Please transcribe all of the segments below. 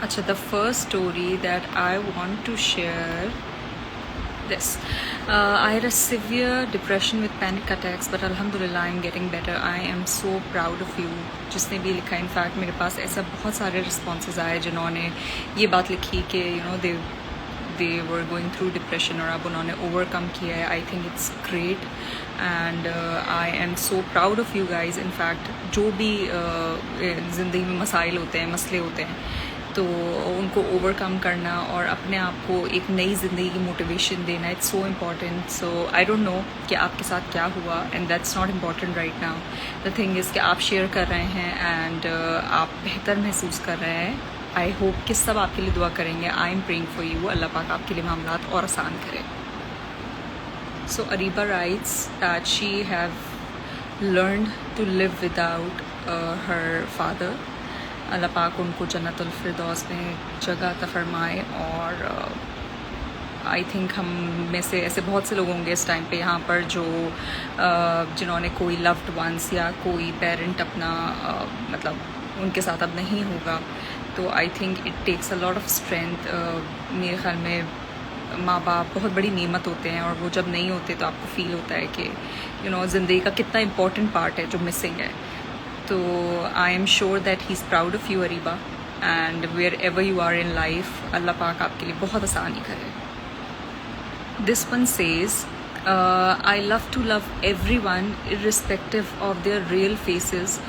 अच्छा, the first story that I want to share this. I had a severe depression with panic attacks, but Alhamdulillah I'm getting better. I am so proud of you. जिसने भी लिखा, in fact मेरे पास ऐसा बहुत सारे responses आए जिन्होंने ये बात लिखी कि दे वर गोइंग थ्रू डिप्रेशन और अब उन्होंने ओवरकम किया है. I think it's great and I am so proud of you guys. In fact जो भी ज़िंदगी में मसाइल होते हैं, मसले होते हैं, तो उनको ओवरकम करना और अपने आप को एक नई ज़िंदगी की मोटिवेशन देना, it's so important. So I don't know कि आपके साथ क्या हुआ and that's not important right now. The thing is कि आप शेयर कर रहे हैं एंड आप बेहतर महसूस कर रहे हैं. आई होप कि सब आपके लिए दुआ करेंगे. I am praying for you. अल्लाह पाक आपके लिए मामलात और आसान करे. So Areeba writes that she have learned to live without her father. अल्लाह पाक उनको जन्नतुल फिरदौस में जगह अता फरमाए. और आई थिंक हम में से ऐसे बहुत से लोग होंगे इस टाइम पे यहाँ पर जो जिन्होंने कोई लव्ड वंस या कोई पेरेंट अपना मतलब उनके साथ अब नहीं होगा. तो I think it takes a lot of strength. मेरे ख्याल में माँ बाप बहुत बड़ी नेमत होते हैं और वो जब नहीं होते तो आपको फील होता है कि ज़िंदगी का कितना इम्पोर्टेंट पार्ट है जो मिसिंग है. तो I am sure that he is proud of you Areeba and wherever you are in life अल्लाह पाक आपके लिए बहुत आसानी करे. This one says I love to love everyone irrespective of their real faces.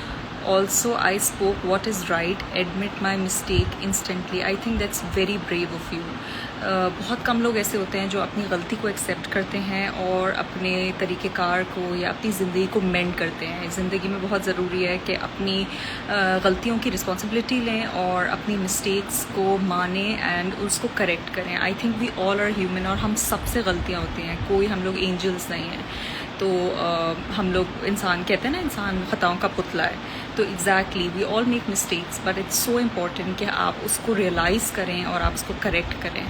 Also, I spoke what is right, admit my mistake instantly. I think that's very brave of you. बहुत कम लोग ऐसे होते हैं जो अपनी गलती को accept करते हैं और अपने तरीक़ेकार को या अपनी ज़िंदगी को मेंड करते हैं. ज़िंदगी में बहुत ज़रूरी है कि अपनी गलतियों की रिस्पॉन्सिबिलिटी लें और अपनी मिस्टेक्स को माने एंड उसको करेक्ट करें. I think we all are human और हम सबसे गलतियाँ होती हैं. कोई हम लोग एंजल्स नहीं हैं. तो हम लोग इंसान कहते हैं ना, इंसान ख़ताओं का पुतला है. तो exactly we all make mistakes but it's so important कि आप उसको रियलाइज़ करें और आप उसको करेक्ट करें.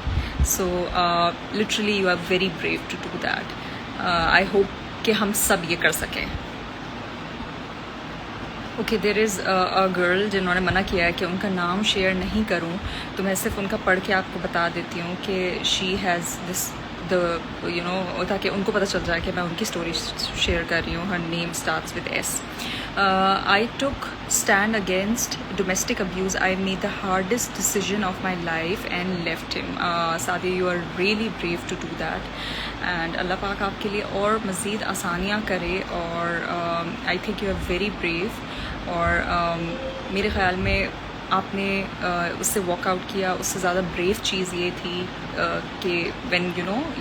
So literally you are very brave to do that. I hope कि हम सब ये कर सकें. Okay, there is a girl जिन्होंने मना किया है कि उनका नाम शेयर नहीं करूं, तो मैं सिर्फ उनका पढ़ के आपको बता देती हूँ कि शी हैज़ दिस ताकि उनको पता चल जाए कि मैं उनकी स्टोरी शेयर कर रही हूँ. Her name starts with S. I took stand against domestic abuse. I made the hardest decision of my life and left him. Sadia, you are really brave to do that and अल्लाह पाक आपके लिए और मज़ीद आसानियाँ करे. और I think you are very brave. और मेरे ख़्याल में आपने उससे वॉकआउट किया. उससे ज़्यादा ब्रेव चीज़ ये थी कि when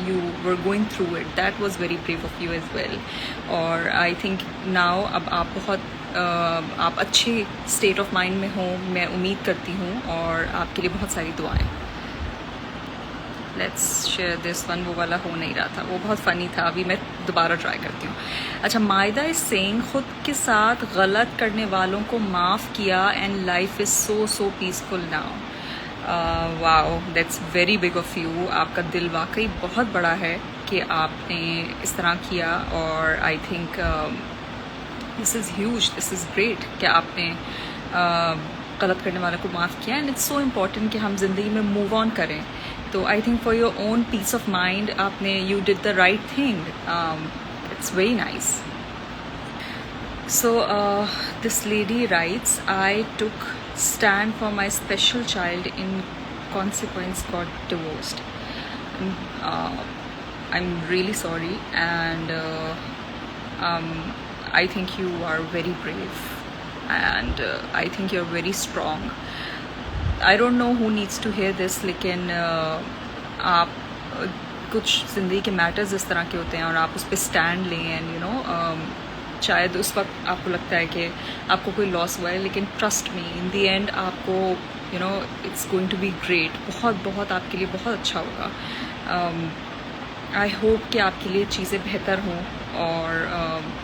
you were going through it, that was very brave of you as well. और आई थिंक नाउ अब आप बहुत आप अच्छे स्टेट ऑफ माइंड में हो, मैं उम्मीद करती हूँ. और आपके लिए बहुत सारी दुआएं. Let's share this one. वो वाला हो नहीं रहा था, वो बहुत फ़नी था. अभी मैं दोबारा ट्राई करती हूँ. अच्छा, मायदा इज सेइंग खुद के साथ गलत करने वालों को माफ़ किया and life is so peaceful now. Wow, that's very big of you. आपका दिल वाकई बहुत बड़ा है कि आपने इस तरह किया. और I think this is huge, this is great कि आपने गलत करने वालों को माफ़ किया. एंड इट्स सो इम्पॉर्टेंट कि हम ज़िंदगी में मूव ऑन करें. तो I think for your own peace of mind आपने you did the right thing. It's very nice. So this lady writes, I took stand for my special child in consequence got divorced. I'm really sorry and I think you are very brave and I think you're very strong. I don't know who needs to hear this, लेकिन आप कुछ ज़िंदगी के matters इस तरह के होते हैं और आप उस पर स्टैंड लें. एंड शायद उस वक्त आपको लगता है कि आपको कोई लॉस हुआ है, लेकिन trust me, in the end आपको it's going to be great. बहुत आपके लिए बहुत अच्छा होगा. आई होप कि आपके लिए चीज़ें बेहतर हों. और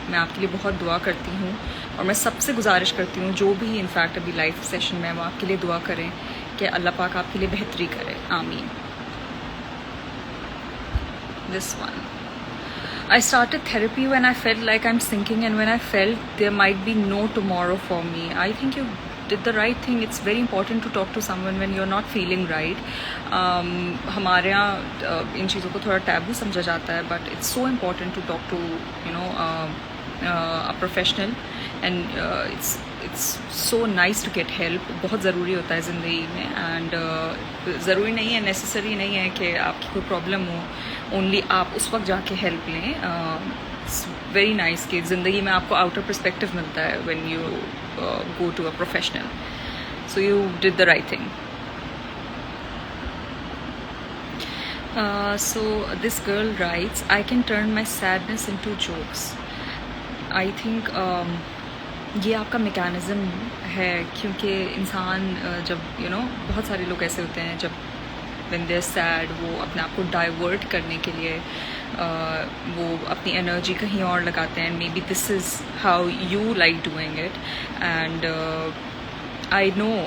मैं आपके लिए बहुत दुआ करती हूँ. और मैं सबसे गुजारिश करती हूँ जो भी इनफैक्ट अभी लाइव सेशन में वो आपके लिए दुआ करें कि अल्लाह पाक आपके लिए बेहतरी करे. आमीन. This one, I started therapy when I felt like I'm sinking and when I felt there might be no tomorrow for me. I think you did the right thing. It's very important to talk to someone when you're not feeling right. हमारे यहाँ इन चीज़ों को थोड़ा taboo समझा जाता है, but it's so important to talk to a professional, and it's so nice to get help. बहुत ज़रूरी होता है ज़िंदगी में, and ज़रूरी नहीं है, necessary नहीं है कि आपकी कोई प्रॉब्लम हो ओनली आप उस वक्त जाके हेल्प लें. इट्स वेरी नाइस कि ज़िंदगी में आपको आउटर पर्सपेक्टिव मिलता है when you go to a professional. So you did the right thing. So this girl writes, I can turn my sadness into jokes. I think ये आपका mechanism है, क्योंकि इंसान जब बहुत सारे लोग ऐसे होते हैं जब when they're sad वो अपने आप को डाइवर्ट करने के लिए वो अपनी एनर्जी कहीं और लगाते हैं. May be this is how you like doing it, and I know,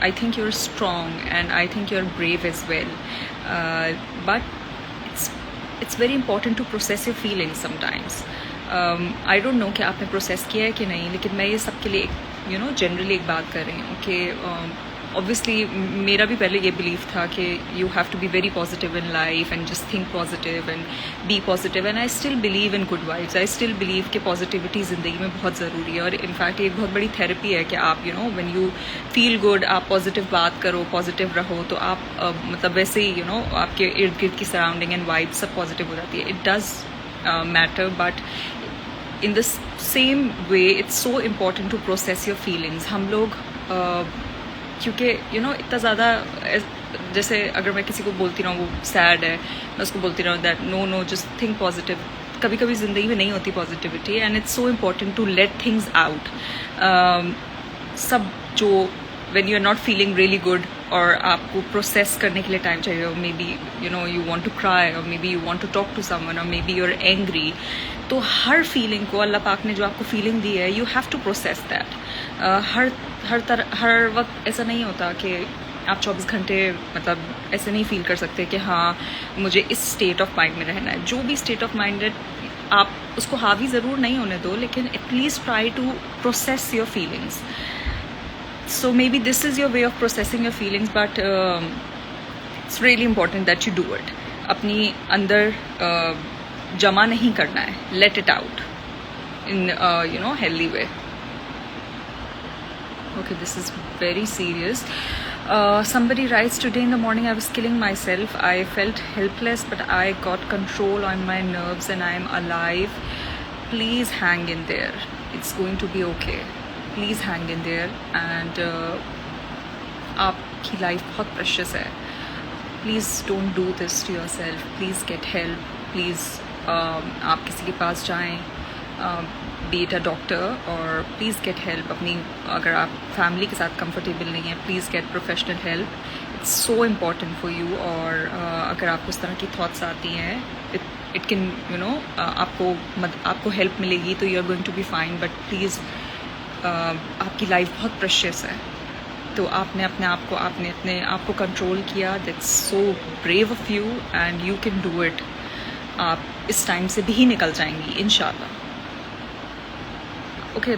I think you're strong, and I think you're brave as well, but it's very important to process your feelings sometimes. I don't know कि आपने process किया है कि नहीं, लेकिन मैं ये सबके लिए जनरली एक बात कर रही हूँ कि ऑब्वियसली मेरा भी पहले ये बिलीव था कि you have to be very positive in life and just think positive and be positive, and I still believe in good vibes. I still believe कि पॉजिटिविटी ज़िंदगी में बहुत ज़रूरी है, और इनफैक्ट एक बहुत बड़ी थेरेपी है कि आप व्हेन यू फील गुड आप पॉजिटिव बात करो, पॉजिटिव रहो, तो आप मतलब वैसे ही आपके इर्द गिर्द की सराउंडिंग एंड वाइब्स सब पॉजिटिव हो जाती है. It does matter, but in the same way it's so important to process your feelings. हम लोग क्योंकि इतना ज़्यादा जैसे अगर मैं किसी को बोलती रहूँ वो सैड है, मैं उसको बोलती रहूँ that no just think positive. कभी कभी ज़िंदगी में नहीं होती positivity, and it's so important to let things out. सब जो when you are not feeling really good और आपको प्रोसेस करने के लिए टाइम चाहिए, और may be you want to cry, or maybe you want to talk to someone, or maybe you're angry, तो हर फीलिंग को अल्लाह पाक ने जो आपको फीलिंग दी है you have to process that. हर वक्त ऐसा नहीं होता कि आप 24 घंटे मतलब ऐसे नहीं फील कर सकते कि हाँ मुझे इस स्टेट ऑफ माइंड में रहना है. जो भी स्टेट ऑफ माइंड है आप उसको हावी ज़रूर नहीं होने दो, लेकिन at least try to process your feelings. So maybe this is your way of processing your feelings, but it's really important that you do it. अपनी अंदर जमा नहीं करना है. Let it out in healthy way. Okay, this is very serious. Somebody writes, today in the morning I was killing myself. I felt helpless, but I got control on my nerves and I am alive. Please hang in there. It's going to be okay. Please hang in there, and आपकी life बहुत precious है. Please don't do this to yourself. Please get help. Please आप किसी के पास जाएं, be it a doctor, और please get help. अपनी अगर आप फैमिली के साथ कंफर्टेबल नहीं है, please get professional help. It's so important for you. और अगर आपको इस तरह की थॉट्स आती हैं, इट कैन आपको हेल्प मिलेगी तो you are going to be fine, but please आपकी लाइफ बहुत प्रेशियस है, तो आपने अपने आप को कंट्रोल किया. That's so brave of you, and you can do it. आप इस टाइम से भी निकल जाएंगी इंशाल्लाह. Okay,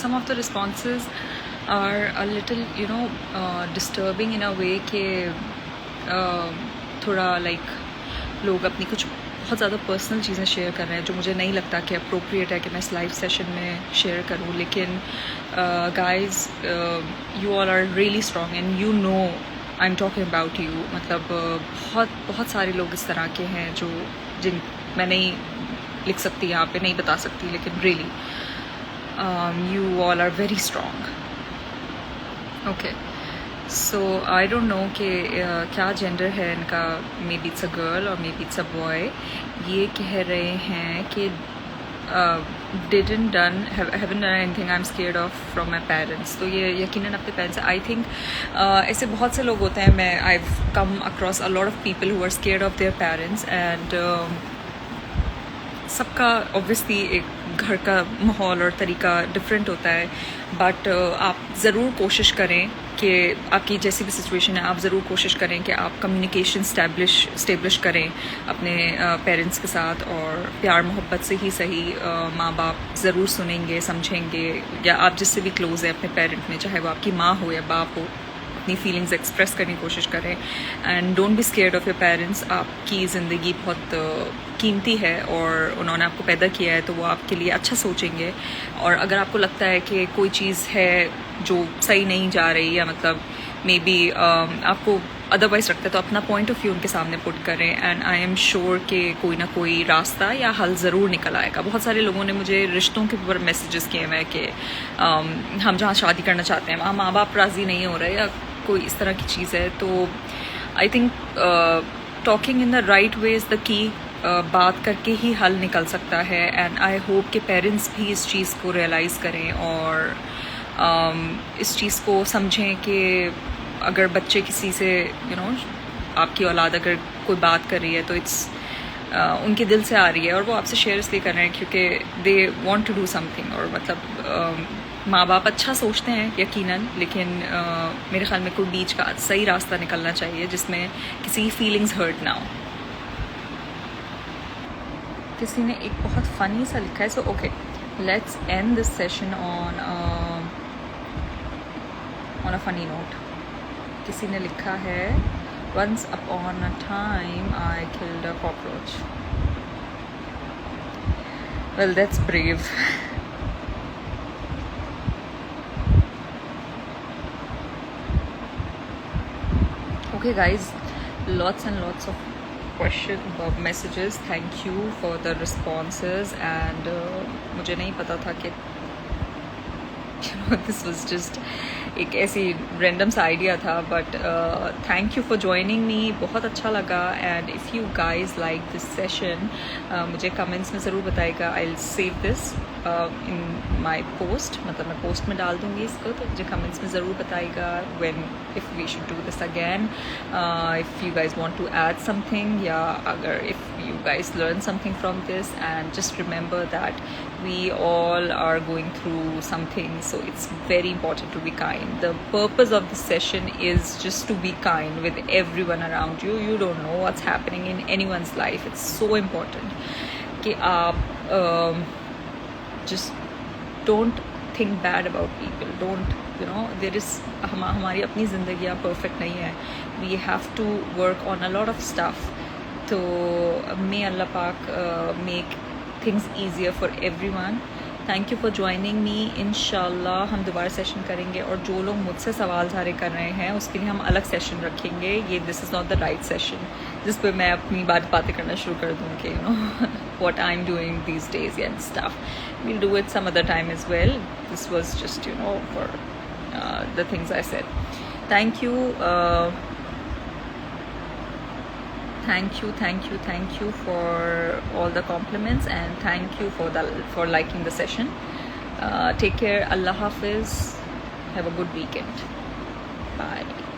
some of the responses are a little disturbing in a way कि थोड़ा लाइक लोग अपनी कुछ बहुत ज़्यादा पर्सनल चीज़ें शेयर कर रहे हैं जो मुझे नहीं लगता कि अप्रोप्रिएट है कि मैं इस लाइव सेशन में शेयर करूँ. लेकिन guys, you all are really strong, and you know I am talking about you. मतलब बहुत सारे लोग इस तरह के हैं जिन मैं नहीं लिख सकती यहाँ पे, नहीं बता सकती, लेकिन really you all are very strong. Okay, so I don't know कि क्या जेंडर है इनका. Maybe it's a girl और maybe it's a boy. ये कह रहे हैं कि haven't done anything, I'm scared of from my parents. तो ये यकीनन अपने पेरेंट्स. आई थिंक ऐसे बहुत से लोग होते हैं. मैं I've come across a lot of people who are scared of their parents, and सबका ऑब्वियसली एक घर का माहौल और तरीका डिफरेंट होता है, बट आप ज़रूर कोशिश करें कि आपकी जैसी भी सिचुएशन है, आप ज़रूर कोशिश करें कि आप कम्युनिकेशन स्टेब्लिश करें अपने पेरेंट्स के साथ, और प्यार मोहब्बत से ही सही माँ बाप ज़रूर सुनेंगे, समझेंगे, या आप जिससे भी क्लोज़ है अपने पेरेंट में, चाहे वो आपकी माँ हो या बाप हो, अपनी फीलिंग्स एक्सप्रेस करने की कोशिश करें। And don't be scared of your parents. आपकी ज़िंदगी बहुत कीमती है और उन्होंने आपको पैदा किया है, तो वो आपके लिए अच्छा सोचेंगे। और अगर आपको लगता है कि कोई चीज़ है जो सही नहीं जा रही, या मतलब मे बी आपको अदरवाइज रखता है, तो अपना पॉइंट ऑफ व्यू उनके सामने पुट करें। एंड आई एम श्योर कि कोई ना कोई रास्ता या हल ज़रूर निकल आएगा। बहुत सारे लोगों ने मुझे रिश्तों के ऊपर मैसेजेस किए हैं कि हम जहाँ शादी करना चाहते हैं वहाँ माँ बाप राज़ी नहीं हो रहे, या कोई इस तरह की चीज़ है। तो I think talking in the right way is the key. बात करके ही हल निकल सकता है। एंड आई होप कि पेरेंट्स भी इस चीज़ को रियलाइज़ करें और इस चीज़ को समझें कि अगर बच्चे किसी से आपकी औलाद अगर कोई बात कर रही है, तो इट्स उनके दिल से आ रही है, और वो आपसे शेयर इसलिए कर रहे हैं क्योंकि they want to do something. और मतलब माँ बाप अच्छा सोचते हैं यकीनन, लेकिन मेरे ख्याल में कोई बीच का सही रास्ता निकलना चाहिए जिसमें किसी की फीलिंग्स हर्ट ना हो। किसी ने एक बहुत फ़नी सा लिखा है, so okay, let's end this session on a funny note. किसी ने लिखा है, once upon a time I killed a cockroach. Well, that's brave. Okay guys, lots and lots of messages. Thank you for the responses. And मुझे नहीं पता था कि this was just एक ऐसी random सा idea था, but thank you for joining me. बहुत अच्छा लगा। and if you guys like this session, मुझे comments में ज़रूर बताइएगा। I'll save this in my post, मतलब मैं post में डाल दूँगी इसको, तो मुझे comments में ज़रूर बताइएगा when if we should do this again, if you guys want to add something, या अगर if you guys learn something from this. And just remember that we all are going through something, so it's very important to be kind. The purpose of this session is just to be kind with everyone around you. You don't know what's happening in anyone's life. It's so important कि आप just don't think bad about people. Don't, there is हमारी अपनी ज़िंदगियाँ perfect नहीं है. We have to work on a lot of stuff. तो may Allah Pak make things easier for everyone. Thank you for joining me. इंशाल्लाह हम दोबारा session करेंगे, और जो लोग मुझसे सवाल सारे कर रहे हैं उसके लिए हम अलग सेशन रखेंगे। ये this is not the right session जिस पे मैं अपनी बातें करना शुरू कर दूँ कि what I'm doing these days and stuff. We'll do it some other time as well. This was just for the things I said. Thank you. Thank you for all the compliments, and thank you for liking the session. Take care. Allah Hafiz. Have a good weekend. Bye.